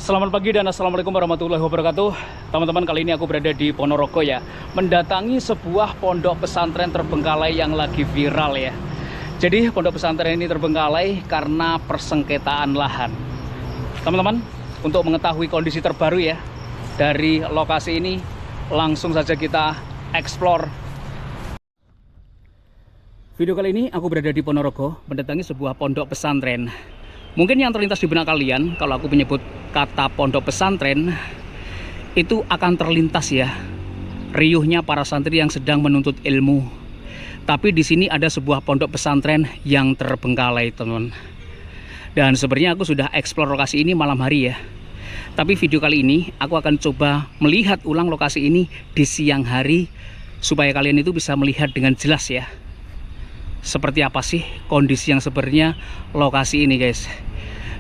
Selamat pagi dan assalamualaikum warahmatullahi wabarakatuh. Teman-teman, kali ini aku berada di Ponorogo ya, mendatangi sebuah pondok pesantren terbengkalai yang lagi viral ya. Jadi pondok pesantren ini terbengkalai karena persengketaan lahan. Teman-teman, untuk mengetahui kondisi terbaru ya dari lokasi ini, langsung saja kita explore. Video kali ini aku berada di Ponorogo, mendatangi sebuah pondok pesantren. Mungkin yang terlintas di benak kalian kalau aku menyebut kata pondok pesantren, itu akan terlintas ya riuhnya para santri yang sedang menuntut ilmu. Tapi di sini ada sebuah pondok pesantren yang terbengkalai, teman-teman. Dan sebenarnya aku sudah eksplor lokasi ini malam hari ya. Tapi video kali ini aku akan coba melihat ulang lokasi ini di siang hari supaya kalian itu bisa melihat dengan jelas ya. Seperti apa sih kondisi yang sebenarnya lokasi ini, guys.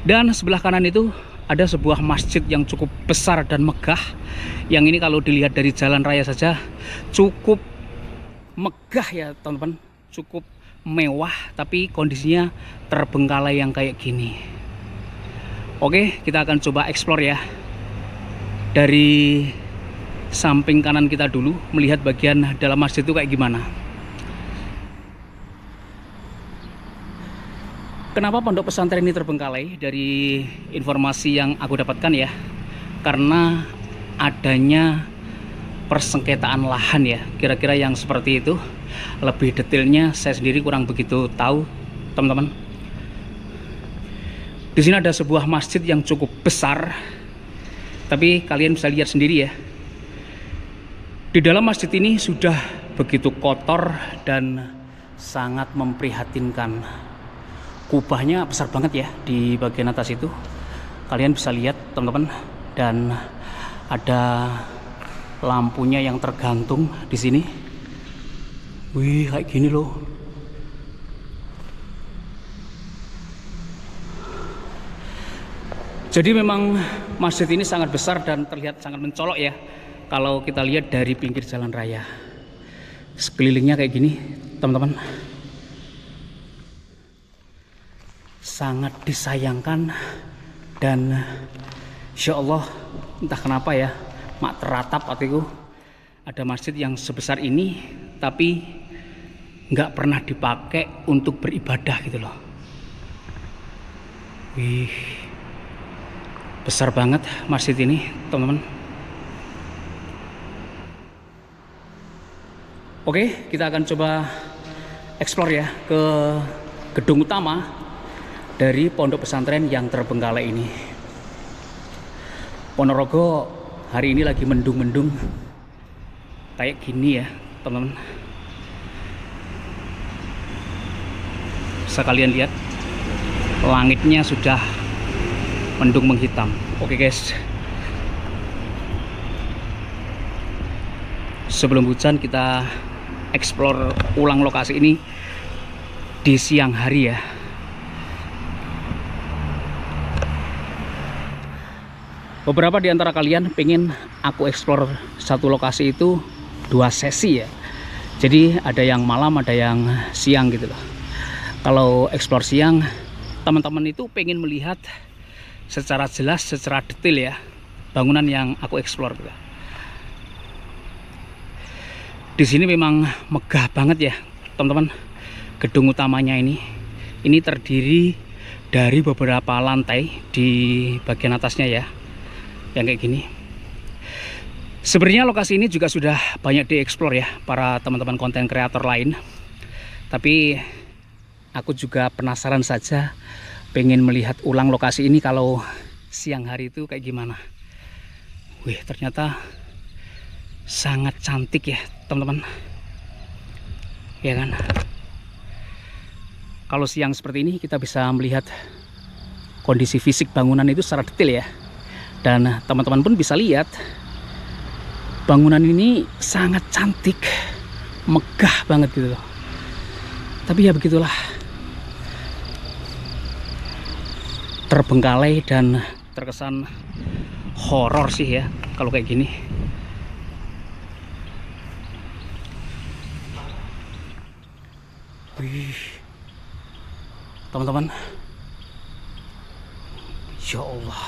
Dan sebelah kanan itu ada sebuah masjid yang cukup besar dan megah. Yang ini kalau dilihat dari jalan raya saja cukup megah ya, teman-teman. Cukup mewah, tapi kondisinya terbengkalai yang kayak gini. Oke, kita akan coba explore ya. Dari samping kanan kita dulu, melihat bagian dalam masjid itu kayak gimana. Kenapa pondok pesantren ini terbengkalai? Dari informasi yang aku dapatkan ya, karena adanya persengketaan lahan ya, kira-kira yang seperti itu. Lebih detailnya saya sendiri kurang begitu tahu, teman-teman. Di sini ada sebuah masjid yang cukup besar, tapi kalian bisa lihat sendiri ya. Di dalam masjid ini sudah begitu kotor dan sangat memprihatinkan. Kubahnya besar banget ya di bagian atas itu. Kalian bisa lihat, teman-teman, dan ada lampunya yang tergantung di sini. Wih, kayak gini loh. Jadi memang masjid ini sangat besar dan terlihat sangat mencolok ya kalau kita lihat dari pinggir jalan raya. Sekelilingnya kayak gini, teman-teman. Sangat disayangkan dan insya Allah entah kenapa ya mak teratap hatiku, ada masjid yang sebesar ini tapi nggak pernah dipakai untuk beribadah gitu loh. Wih, besar banget masjid ini, teman-teman. Oke, kita akan coba explore ya ke gedung utama dari pondok pesantren yang terbengkalai ini. Ponorogo hari ini lagi mendung-mendung kayak gini ya, teman-teman. Bisa kalian lihat langitnya sudah mendung menghitam. Oke guys, sebelum hujan kita explore ulang lokasi ini di siang hari ya. Beberapa di antara kalian pengen aku explore satu lokasi itu 2 sesi ya. Jadi ada yang malam, ada yang siang gitu loh. Kalau explore siang, teman-teman itu pengen melihat secara jelas, secara detail ya bangunan yang aku explore gitu. Di sini memang megah banget ya, teman-teman. Gedung utamanya ini terdiri dari beberapa lantai di bagian atasnya ya, yang kayak gini. Sebenarnya lokasi ini juga sudah banyak dieksplor ya para teman-teman konten kreator lain. Tapi aku juga penasaran saja, pengen melihat ulang lokasi ini kalau siang hari itu kayak gimana. Wih, ternyata sangat cantik ya, teman-teman. Ya kan? Kalau siang seperti ini kita bisa melihat kondisi fisik bangunan itu secara detail ya. Dan teman-teman pun bisa lihat bangunan ini sangat cantik, megah banget gitu loh. Tapi ya begitulah, terbengkalai dan terkesan horor sih ya kalau kayak gini. Wih, teman-teman, ya Allah,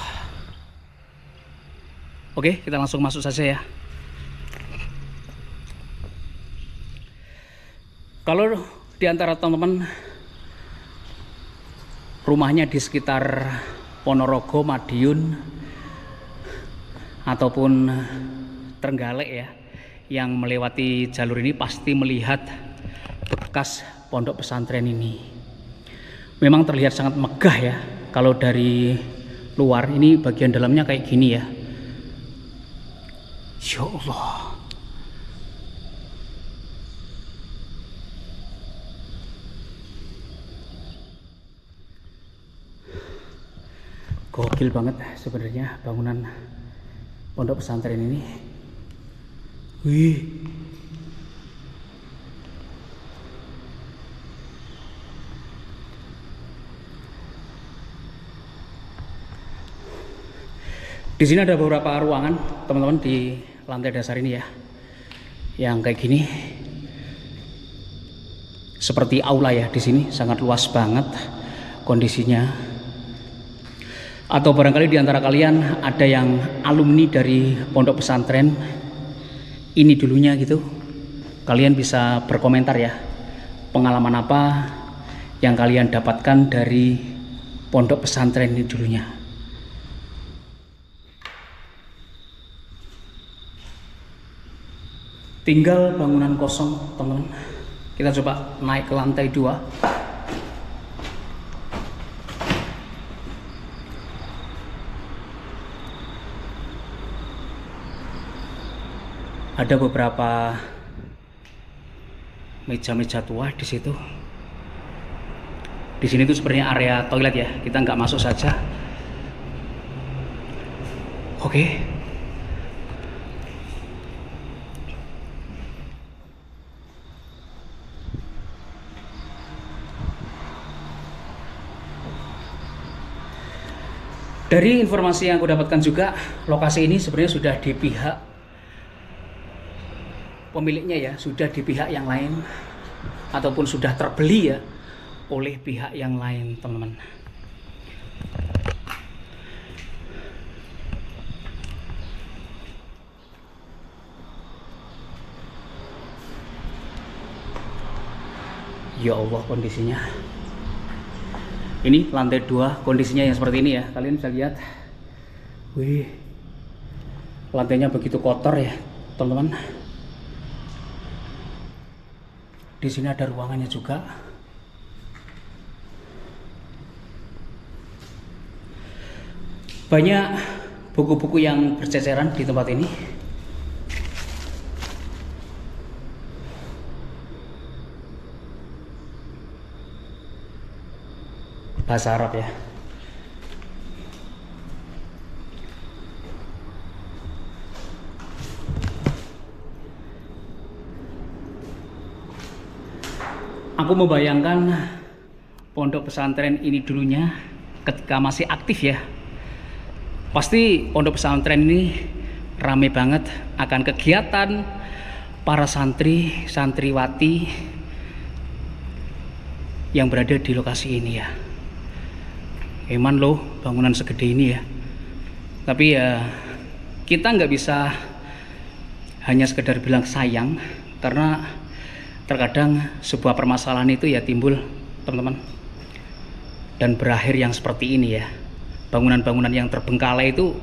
Oke, kita langsung masuk saja ya. Kalau di antara teman-teman rumahnya di sekitar Ponorogo, Madiun, ataupun Trenggalek ya, yang melewati jalur ini pasti melihat bekas pondok pesantren ini. Memang terlihat sangat megah ya. Kalau dari luar, ini bagian dalamnya kayak gini ya. Ya Allah. Gokil banget sebenarnya bangunan pondok pesantren ini. Wih. Di sini ada beberapa ruangan, teman-teman, di lantai dasar ini ya. Yang kayak gini. Seperti aula ya di sini, sangat luas banget kondisinya. Atau barangkali di antara kalian ada yang alumni dari pondok pesantren ini dulunya gitu. Kalian bisa berkomentar ya. Pengalaman apa yang kalian dapatkan dari pondok pesantren ini dulunya. Tinggal bangunan kosong, teman-teman. Kita coba naik ke lantai 2. Ada beberapa meja-meja tua di situ. Di sini tuh sebenarnya area toilet ya. Kita nggak masuk saja. Oke. Dari informasi yang aku dapatkan juga, lokasi ini sebenarnya sudah di pihak pemiliknya ya, sudah di pihak yang lain ataupun sudah terbeli ya oleh pihak yang lain, teman-teman. Ya Allah, kondisinya. Ini lantai 2, kondisinya yang seperti ini ya. Kalian bisa lihat. Wih. Lantainya begitu kotor ya, teman-teman. Di sini ada ruangannya juga. Banyak buku-buku yang berceceran di tempat ini. Bahasa Arab ya. Aku membayangkan pondok pesantren ini dulunya ketika masih aktif ya. Pasti pondok pesantren ini rame banget akan kegiatan para santri, santriwati yang berada di lokasi ini ya. Eman loh bangunan segede ini ya. Tapi ya kita nggak bisa hanya sekedar bilang sayang, karena terkadang sebuah permasalahan itu ya timbul, teman-teman, dan berakhir yang seperti ini ya. Bangunan-bangunan yang terbengkalai itu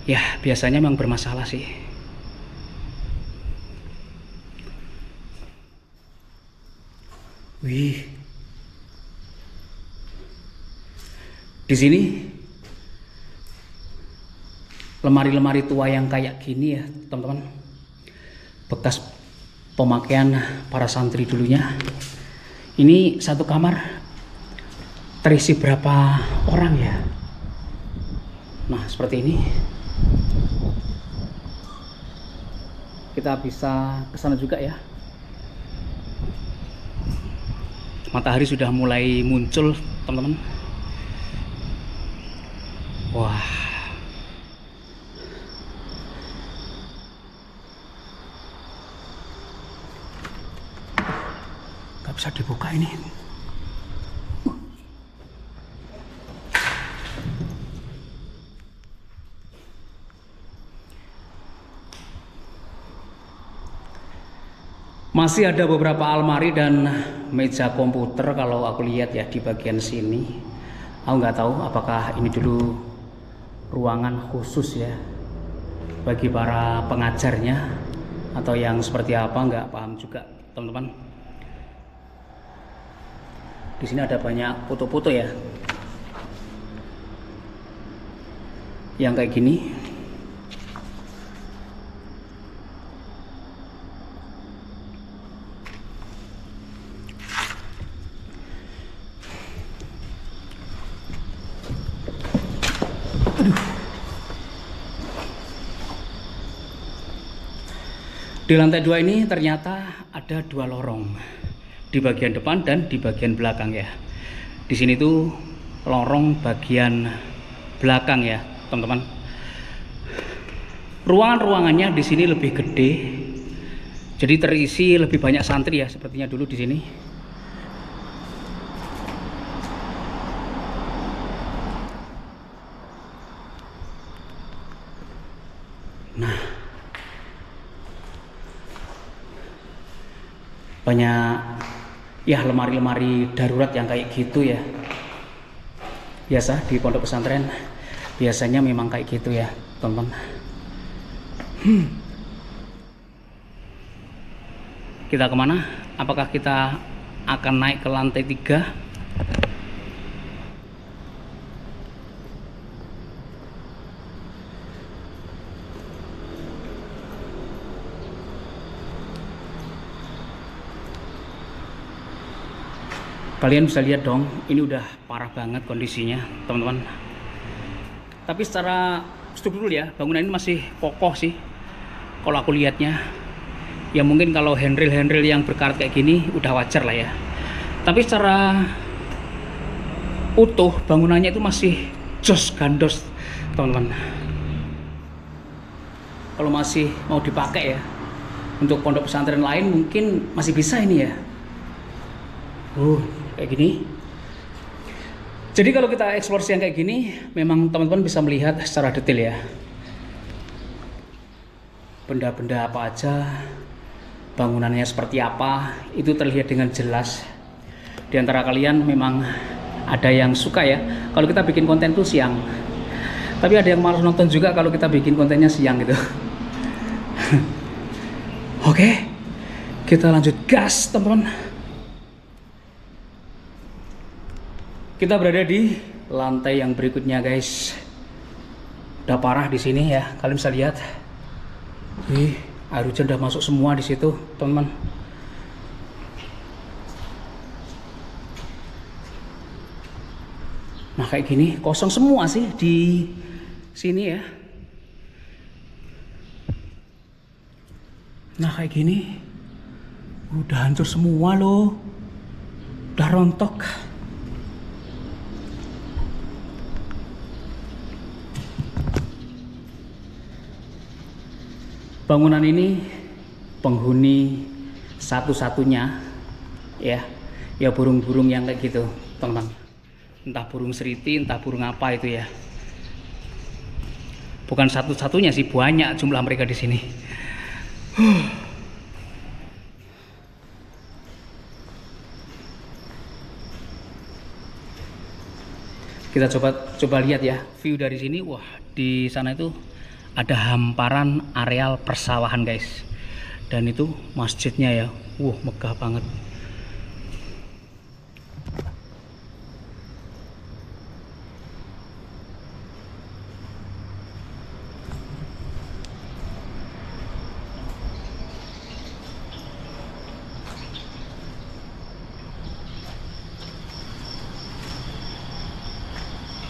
ya biasanya memang bermasalah sih. Wih. Di sini lemari-lemari tua yang kayak gini ya, teman-teman. Bekas pemakaian para santri dulunya. Ini satu kamar terisi berapa orang ya? Nah, seperti ini. Kita bisa ke sana juga ya. Matahari sudah mulai muncul, teman-teman. Wah. Gak bisa dibuka ini. Masih ada beberapa almari dan meja komputer kalau aku lihat ya di bagian sini. Aku nggak tahu apakah ini dulu ruangan khusus ya bagi para pengajarnya atau yang seperti apa, nggak paham juga teman-teman. Di sini ada banyak foto-foto ya yang kayak gini. Di lantai 2 ini ternyata ada 2 lorong di bagian depan dan di bagian belakang ya. Di sini tuh lorong bagian belakang ya, teman-teman. Ruangan-ruangannya di sini lebih gede, jadi terisi lebih banyak santri ya, sepertinya dulu di sini. Nah, banyak ya lemari-lemari darurat yang kayak gitu ya. Biasa di pondok pesantren biasanya memang kayak gitu ya, teman-teman. Kita kemana? Apakah kita akan naik ke lantai 3? Kalian bisa lihat dong, ini udah parah banget kondisinya, teman-teman. Tapi secara struktur ya, bangunan ini masih kokoh sih. Kalau aku lihatnya, ya mungkin kalau handrail yang berkarat kayak gini udah wajar lah ya. Tapi secara utuh bangunannya itu masih jos gandos, teman-teman. Kalau masih mau dipakai ya untuk pondok pesantren lain mungkin masih bisa ini ya. Kayak gini. Jadi kalau kita eksplorasi yang kayak gini, memang teman-teman bisa melihat secara detail ya. Benda-benda apa aja, bangunannya seperti apa, itu terlihat dengan jelas. Di antara kalian memang ada yang suka ya kalau kita bikin konten tuh siang. Tapi ada yang malas nonton juga kalau kita bikin kontennya siang gitu. Oke, kita lanjut gas, teman-teman. Kita berada di lantai yang berikutnya, guys. Udah parah di sini ya, kalian bisa lihat. Air hujan udah masuk semua di situ, teman-teman. Nah, kayak gini, kosong semua sih di sini ya. Nah, kayak gini, udah hancur semua loh. Udah rontok. Bangunan ini penghuni satu-satunya ya burung-burung yang kayak gitu, teman-teman. Entah burung seriti, entah burung apa itu ya. Bukan satu-satunya sih, banyak jumlah mereka di sini. Kita coba lihat ya view dari sini. Wah, di sana itu ada hamparan areal persawahan, guys. Dan itu masjidnya ya. Megah banget.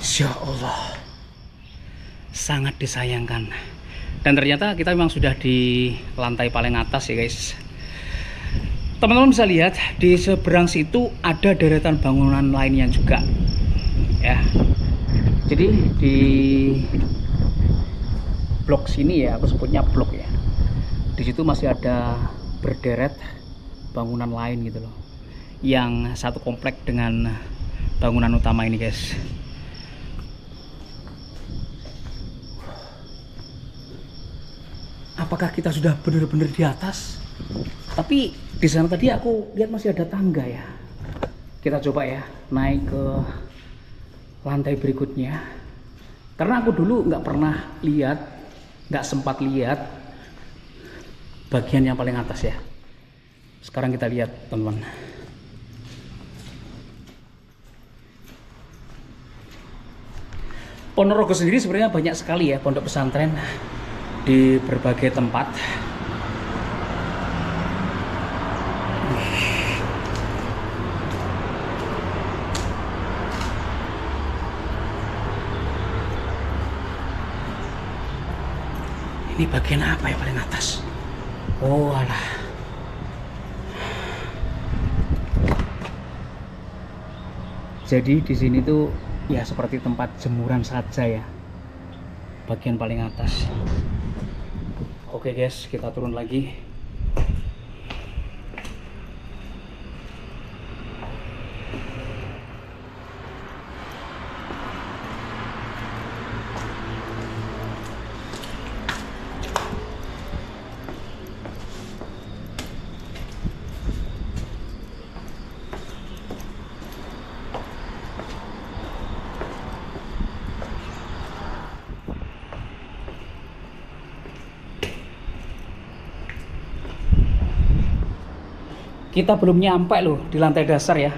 Insya Allah, sangat disayangkan. Dan ternyata kita memang sudah di lantai paling atas ya, guys. Teman-teman bisa lihat di seberang situ ada deretan bangunan lainnya juga ya. Jadi di blok sini ya, aku sebutnya blok ya, di situ masih ada berderet bangunan lain gitu loh, yang satu komplek dengan bangunan utama ini, guys. Apakah kita sudah benar-benar di atas? Tapi Di sana tadi aku lihat masih ada tangga ya. Kita coba ya naik ke lantai berikutnya. Karena aku dulu nggak pernah lihat, nggak sempat lihat bagian yang paling atas ya. Sekarang kita lihat teman-teman. Ponorogo sendiri sebenarnya banyak sekali ya pondok pesantren di berbagai tempat. Ini bagian apa ya paling atas? Oh alah. Jadi di sini tuh ya seperti tempat jemuran saja ya. Bagian paling atas. Oke guys, kita turun lagi. Kita belum nyampe loh di lantai dasar ya.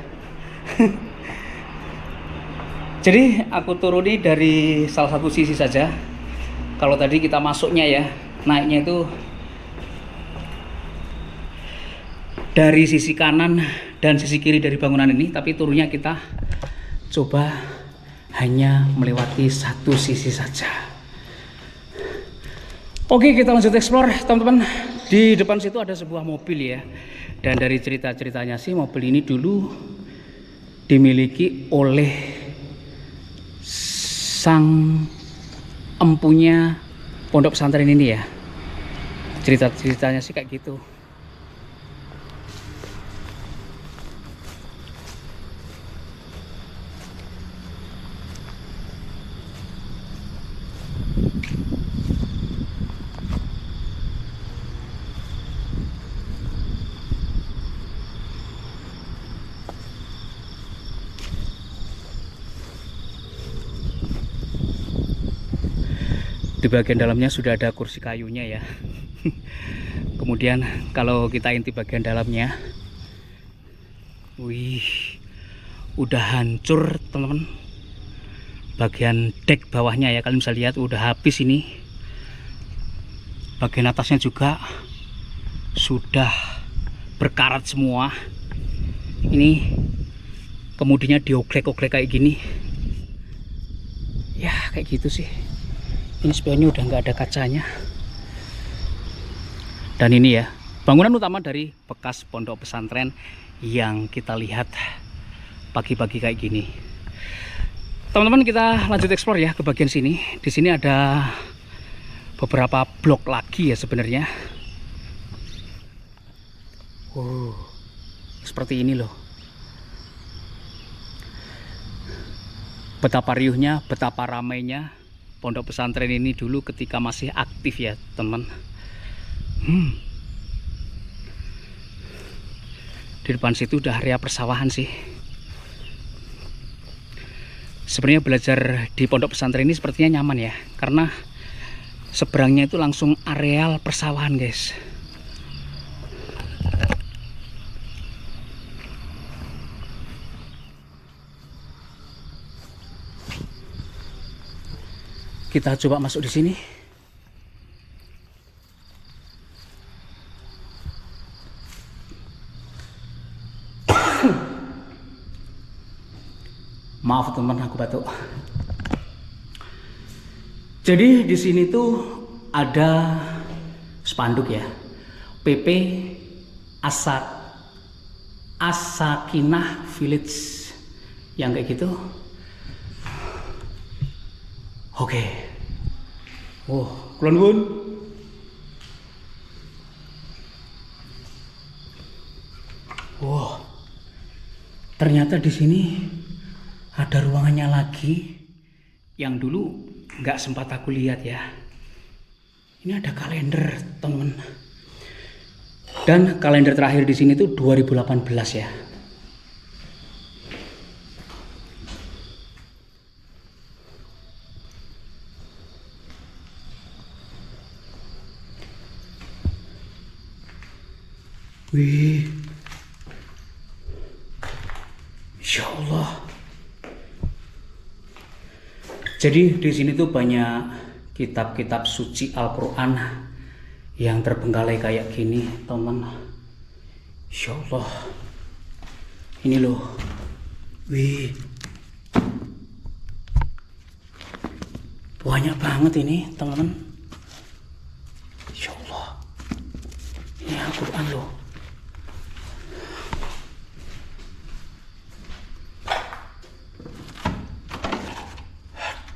Jadi aku turuni dari salah satu sisi saja. Kalau tadi kita masuknya ya, naiknya itu dari sisi kanan dan sisi kiri dari bangunan ini, tapi turunnya kita coba hanya melewati satu sisi saja. Oke, kita lanjut explore teman-teman. Di depan situ ada sebuah mobil ya. Dan dari cerita-ceritanya sih mobil ini dulu dimiliki oleh sang empunya pondok pesantren ini ya. Cerita-ceritanya sih kayak gitu. Di bagian dalamnya sudah ada kursi kayunya ya. Kemudian kalau kita intip bagian dalamnya, wih, udah hancur teman-teman. Bagian dek bawahnya ya, kalian bisa lihat udah habis ini. Bagian atasnya juga sudah berkarat semua. Ini kemudian dioglek-oglek kayak gini. Ya kayak gitu sih. Ini spionnya udah nggak ada kacanya. Dan ini ya bangunan utama dari bekas pondok pesantren yang kita lihat pagi-pagi kayak gini. Teman-teman, kita lanjut explore ya ke bagian sini. Di sini ada beberapa blok lagi ya sebenarnya. Seperti ini loh. Betapa riuhnya, betapa ramainya pondok pesantren ini dulu ketika masih aktif ya teman. Di depan situ udah area persawahan sih. Sebenarnya belajar di pondok pesantren ini sepertinya nyaman ya, karena seberangnya itu langsung areal persawahan guys. Kita coba masuk di sini. Maaf teman-teman, aku batuk. Jadi di sini tuh ada spanduk ya. PP Asakinah Village yang kayak gitu. Oke. Kulon Wun. Ternyata di sini ada ruangannya lagi yang dulu nggak sempat aku lihat ya. Ini ada kalender teman. Dan kalender terakhir di sini tuh 2018 ya. Wih, Insya Allah. Jadi di sini tuh banyak kitab-kitab suci Al-Quran yang terbengkalai kayak gini, teman. Insya Allah. Ini loh. Wih, banyak banget ini, teman. Insya Allah. Ini Al-Quran loh.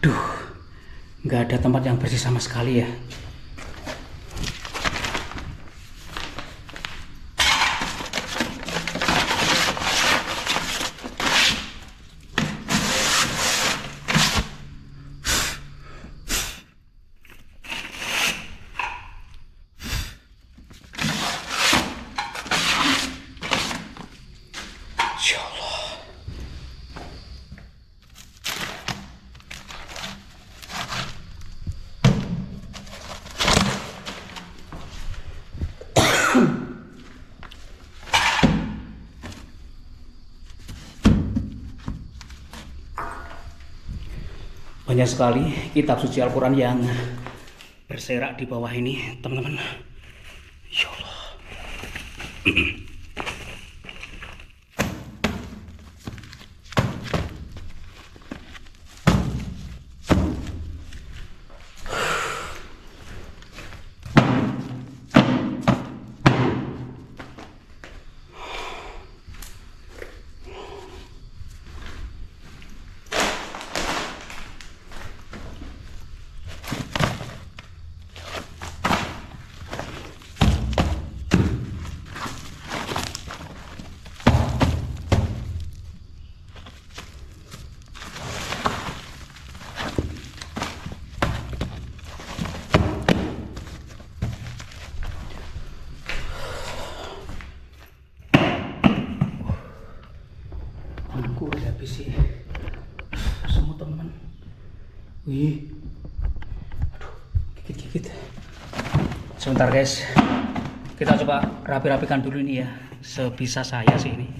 Duh, nggak ada tempat yang bersih sama sekali ya. Insya Allah. Banyak sekali kitab suci Al-Quran yang berserak di bawah ini, teman-teman. Insya Allah. Tanganku udah habis sih semua, teman. Wih, aduh, gigit-gigit. Sebentar guys, kita coba rapi-rapikan dulu ini ya, sebisa saya sih ini.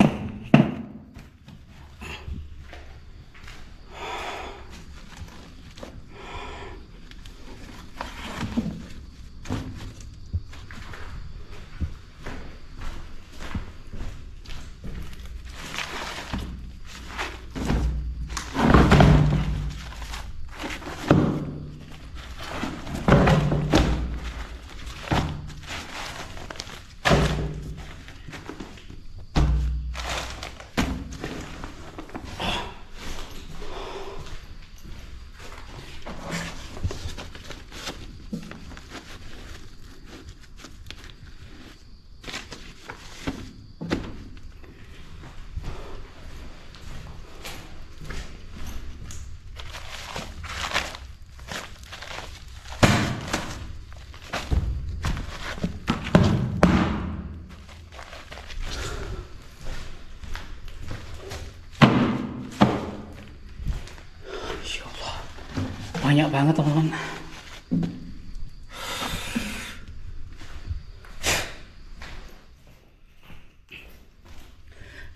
Banyak banget, teman-teman.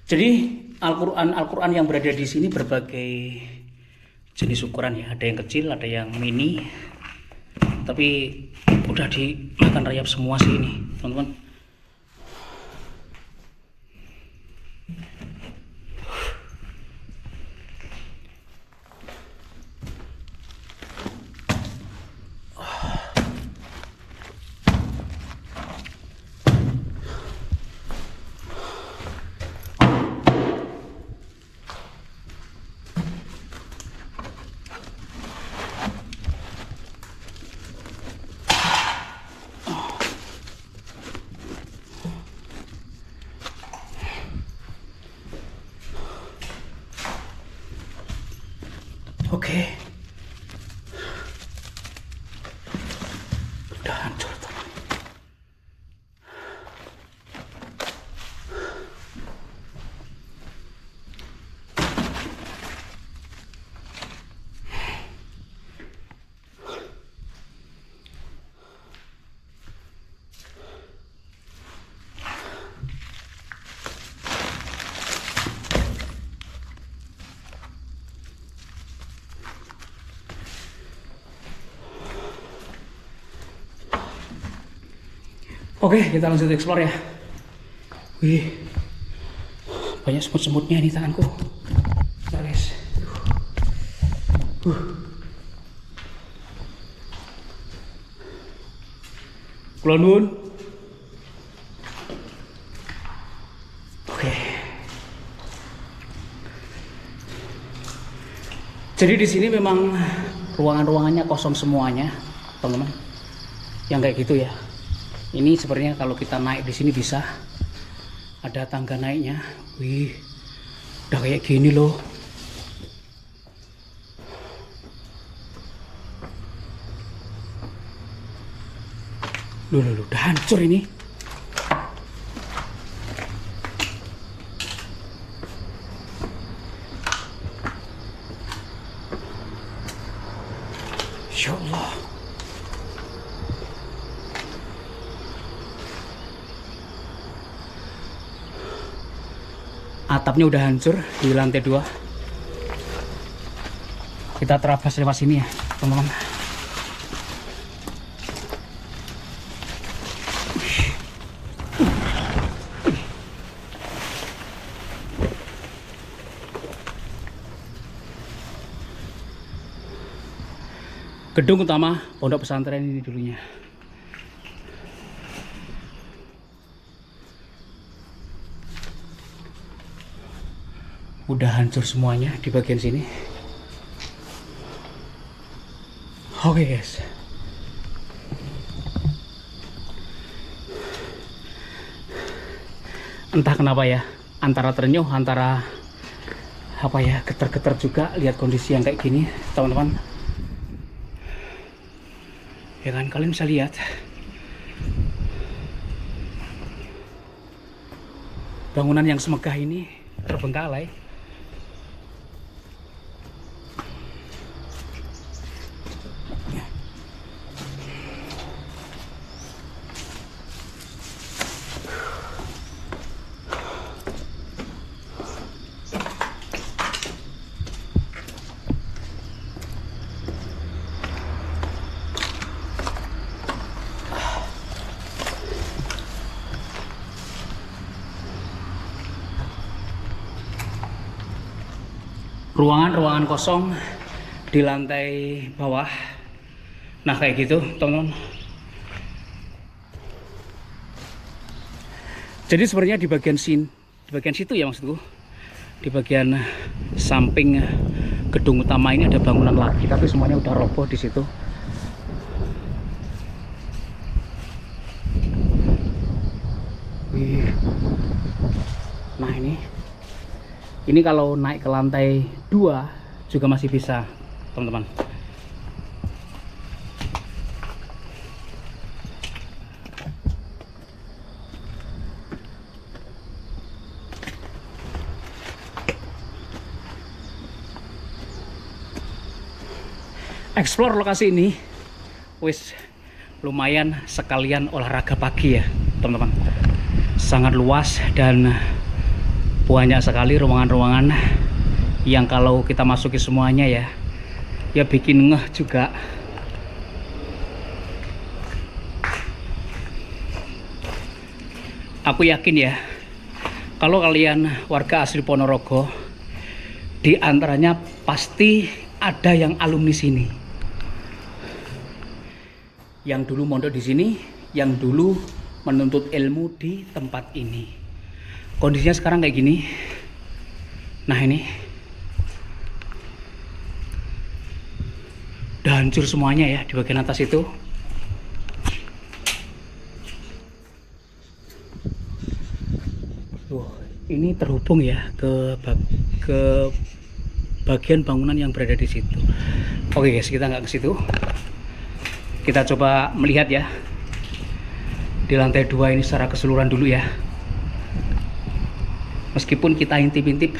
Jadi Al-Quran yang berada di sini berbagai jenis ukuran ya. Ada yang kecil, ada yang mini. Tapi udah dimakan rayap semua sih ini, teman-teman. Oke. Udah hancur, teman. Oke, kita lanjut explore ya. Wih, banyak semut-semutnya nih tanganku. Bentar guys. Kula nuwun. Oke. Jadi di sini memang ruangan-ruangannya kosong semuanya, teman-teman. Yang kayak gitu ya. Ini sebenarnya kalau kita naik di sini bisa ada tangga naiknya. Wih, udah kayak gini loh. Loh, udah hancur ini. Ya Allah. Atapnya udah hancur di lantai 2. Kita terabas lewat sini ya, teman-teman. Gedung utama pondok pesantren ini dulunya. Udah hancur semuanya di bagian sini. Oke guys. Entah kenapa ya, antara ternyuh, antara apa ya, getar-getar juga lihat kondisi yang kayak gini, teman-teman. Ya kan, kalian bisa lihat bangunan yang semegah ini terbengkalai. Ruangan-ruangan kosong di lantai bawah. Nah kayak gitu teman-teman. Jadi sebenarnya di bagian situ ya maksudku, di bagian samping gedung utama ini ada bangunan lagi, tapi semuanya udah roboh di situ. Wih. Nah ini kalau naik ke lantai 2 juga masih bisa, teman-teman. Explore lokasi ini wis lumayan sekalian olahraga pagi ya, teman-teman. Sangat luas dan banyak sekali ruangan-ruangan yang kalau kita masuki semuanya ya bikin ngeh juga. Aku yakin ya, kalau kalian warga asli Ponorogo, di antaranya pasti ada yang alumni sini, yang dulu mondok di sini, yang dulu menuntut ilmu di tempat ini. Kondisinya sekarang kayak gini. Nah ini udah hancur semuanya ya di bagian atas itu. Ini terhubung ya ke bagian bangunan yang berada di situ. Oke guys, kita nggak ke situ. Kita coba melihat ya di lantai 2 ini secara keseluruhan dulu ya. Meskipun kita intip-intip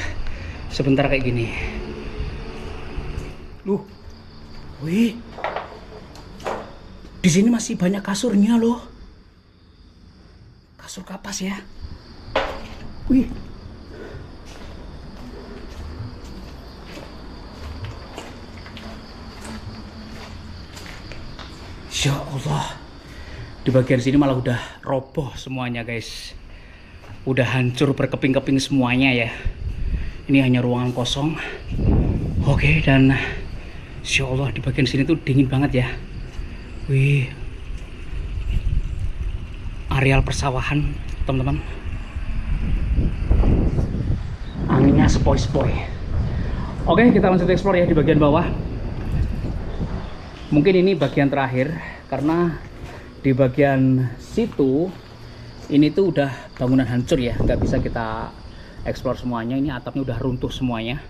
sebentar kayak gini. Wih. Di sini masih banyak kasurnya loh. Kasur kapas ya. Wih. Ya Allah. Di bagian sini malah udah roboh semuanya guys. Udah hancur berkeping-keping semuanya ya. Ini hanya ruangan kosong. Oke, dan insya Allah di bagian sini tuh dingin banget ya. Wih, areal persawahan teman-teman. Anginnya sepoi-sepoi. Oke, kita lanjut explore ya di bagian bawah. Mungkin ini bagian terakhir karena di bagian situ ini tuh udah bangunan hancur ya, nggak bisa kita explore semuanya. Ini atapnya udah runtuh semuanya.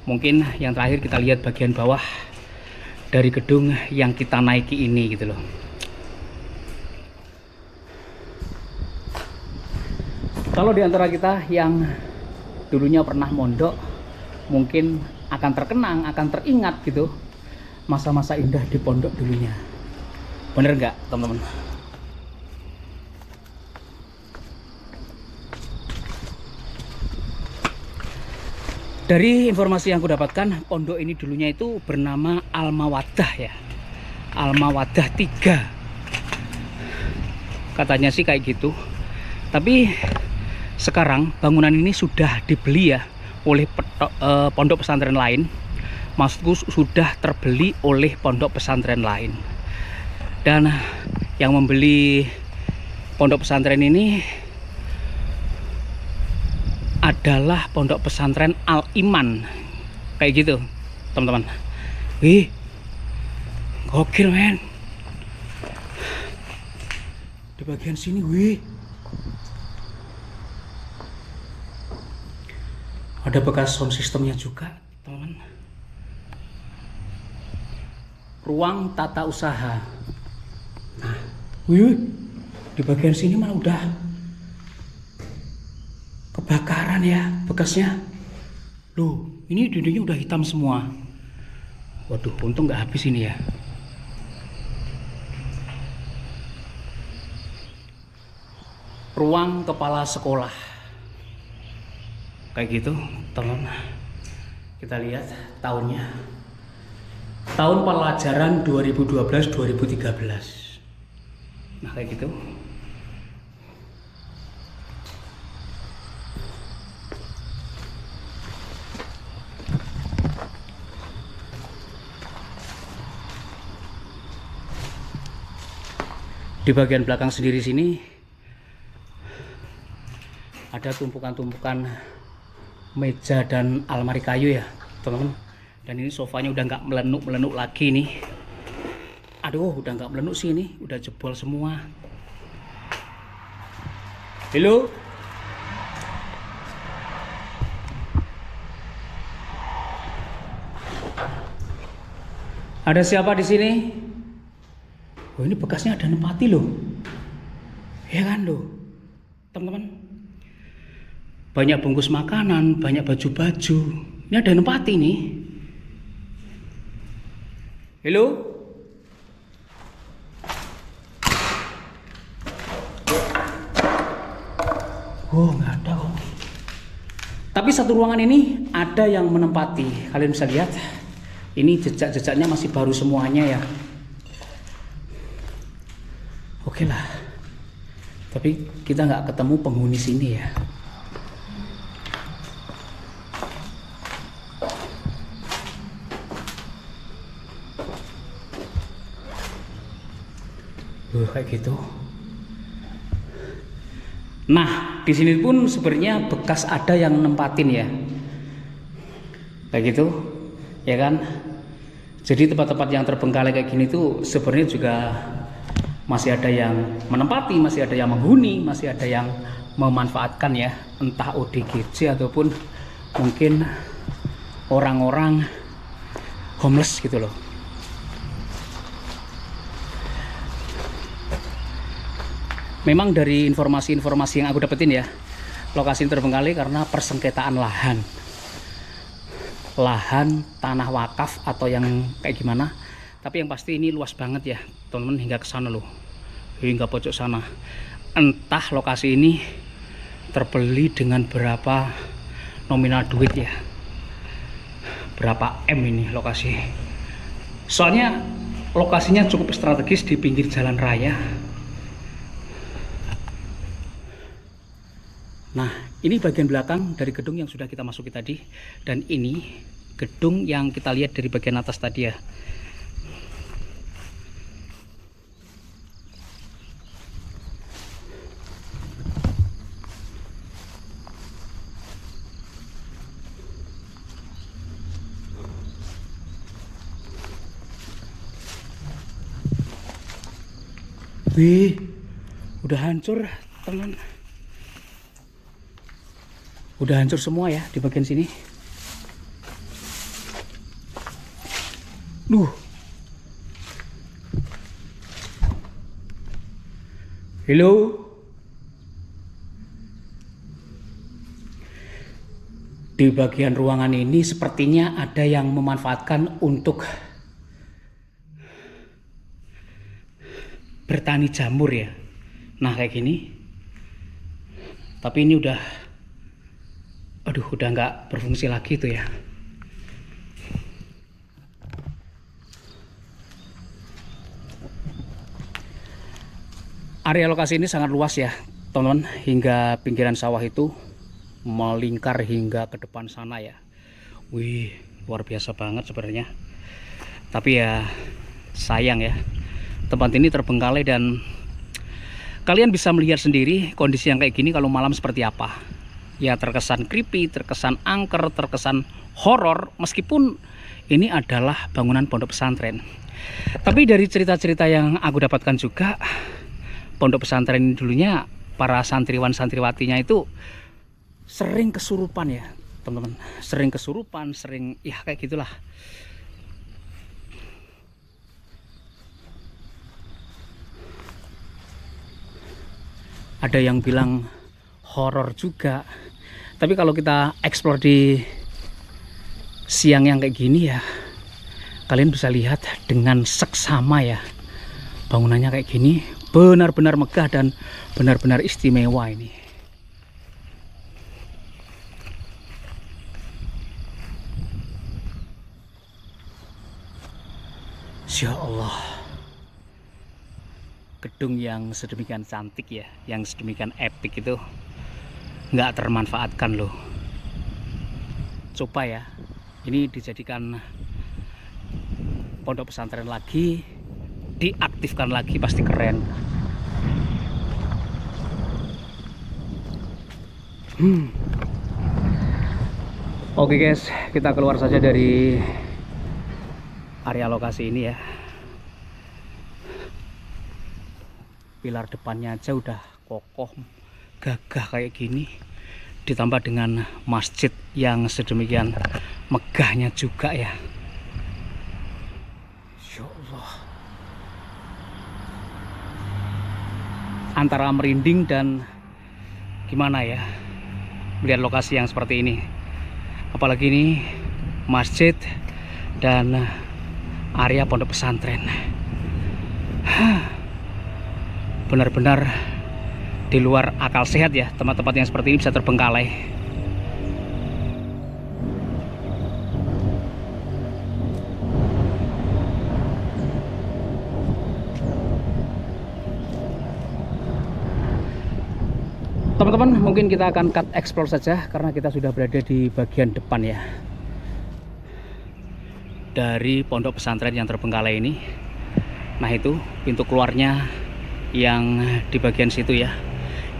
Mungkin yang terakhir kita lihat bagian bawah dari gedung yang kita naiki ini gitu loh. Kalau di antara kita yang dulunya pernah mondok, mungkin akan terkenang, akan teringat gitu masa-masa indah di pondok dulunya. Bener nggak teman-teman? Dari informasi yang aku dapatkan, pondok ini dulunya itu bernama Al-Mawaddah ya. Al-Mawaddah 3. Katanya sih kayak gitu. Tapi sekarang bangunan ini sudah dibeli ya oleh pondok pesantren lain. Maksudku sudah terbeli oleh pondok pesantren lain. Dan yang membeli pondok pesantren ini adalah pondok pesantren Al-Iman. Kayak gitu teman-teman. Wih, gokil men. Di bagian sini wih, ada bekas sound systemnya juga teman-teman. Ruang tata usaha. Nah, wih, di bagian sini malah udah kebakaran ya bekasnya. Loh, ini dindingnya udah hitam semua. Waduh, untung nggak habis ini ya. Ruang kepala sekolah. Kayak gitu, teman. Kita lihat tahunnya. Tahun pelajaran 2012-2013. Nah, kayak gitu. Di bagian belakang sendiri sini ada tumpukan-tumpukan meja dan almari kayu ya, teman-teman. Dan ini sofanya udah nggak melenuk lagi nih. Aduh, udah nggak melenuk sih ini, udah jebol semua. Halo. Ada siapa di sini? Oh, ini bekasnya ada nempati loh. Ya kan loh, teman-teman. Banyak bungkus makanan, banyak baju-baju. Ini ada nempati nih. Halo? Oh, nggak ada kok. Tapi satu ruangan ini ada yang menempati. Kalian bisa lihat, ini jejak-jejaknya masih baru semuanya ya. Oke lah. Tapi kita nggak ketemu penghuni sini ya. Kayak gitu. Nah, di sini pun sebenarnya bekas ada yang nempatin ya. Kayak gitu, ya kan? Jadi tempat-tempat yang terbengkalai kayak gini tuh sebenarnya juga masih ada yang menempati, masih ada yang menghuni, masih ada yang memanfaatkan ya, entah ODGJ ataupun mungkin orang-orang homeless gitu loh. Memang dari informasi-informasi yang aku dapetin ya, lokasi ini terbengkalai karena persengketaan lahan tanah wakaf atau yang kayak gimana. Tapi yang pasti ini luas banget ya teman-teman, hingga ke sana loh, hingga pojok sana. Entah lokasi ini terbeli dengan berapa nominal duit ya, berapa M ini lokasi. Soalnya lokasinya cukup strategis di pinggir jalan raya. Nah, ini bagian belakang dari gedung yang sudah kita masuki tadi, dan ini gedung yang kita lihat dari bagian atas tadi ya. Wih, udah hancur teman. Udah hancur semua ya di bagian sini. Halo. Di bagian ruangan ini sepertinya ada yang memanfaatkan untuk bertani jamur ya. Nah kayak gini. Tapi ini udah nggak berfungsi lagi tuh ya. Area lokasi ini sangat luas ya teman-teman, hingga pinggiran sawah itu melingkar hingga ke depan sana ya. Wih, luar biasa banget sebenarnya. Tapi ya sayang ya, tempat ini terbengkalai dan kalian bisa melihat sendiri kondisi yang kayak gini kalau malam seperti apa. Ya terkesan creepy, terkesan angker, terkesan horor, meskipun ini adalah bangunan pondok pesantren. Tapi dari cerita-cerita yang aku dapatkan juga, pondok pesantren ini dulunya para santriwan santriwatinya itu sering kesurupan ya teman-teman, sering kesurupan, sering ya kayak gitulah. Ada yang bilang horor juga. Tapi kalau kita explore di siang yang kayak gini ya, kalian bisa lihat dengan seksama ya, bangunannya kayak gini benar-benar megah dan benar-benar istimewa ini. Insya Allah, gedung yang sedemikian cantik ya, yang sedemikian epic itu nggak termanfaatkan loh. Coba ya, ini dijadikan pondok pesantren lagi, diaktifkan lagi, pasti keren. Oke guys, kita keluar saja dari area lokasi ini ya. Pilar depannya aja udah kokoh, gagah kayak gini, ditambah dengan masjid yang sedemikian megahnya juga ya. Ya Allah, antara merinding dan gimana ya melihat lokasi yang seperti ini, apalagi ini masjid dan area pondok pesantren. Benar-benar di luar akal sehat ya, tempat-tempat yang seperti ini bisa terbengkalai. Teman-teman, mungkin kita akan cut explore saja karena kita sudah berada di bagian depan ya dari pondok pesantren yang terbengkalai ini. Nah itu pintu keluarnya yang di bagian situ ya,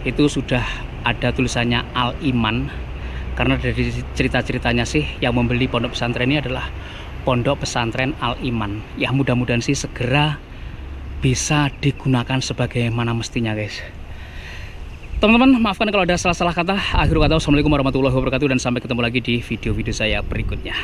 itu sudah ada tulisannya Al Iman, karena dari cerita-ceritanya sih yang membeli pondok pesantren ini adalah pondok pesantren Al Iman. Ya mudah-mudahan sih segera bisa digunakan sebagaimana mestinya guys. Teman-teman, maafkan kalau ada salah-salah kata. Akhir kata, wassalamualaikum warahmatullahi wabarakatuh, dan sampai ketemu lagi di video-video saya berikutnya.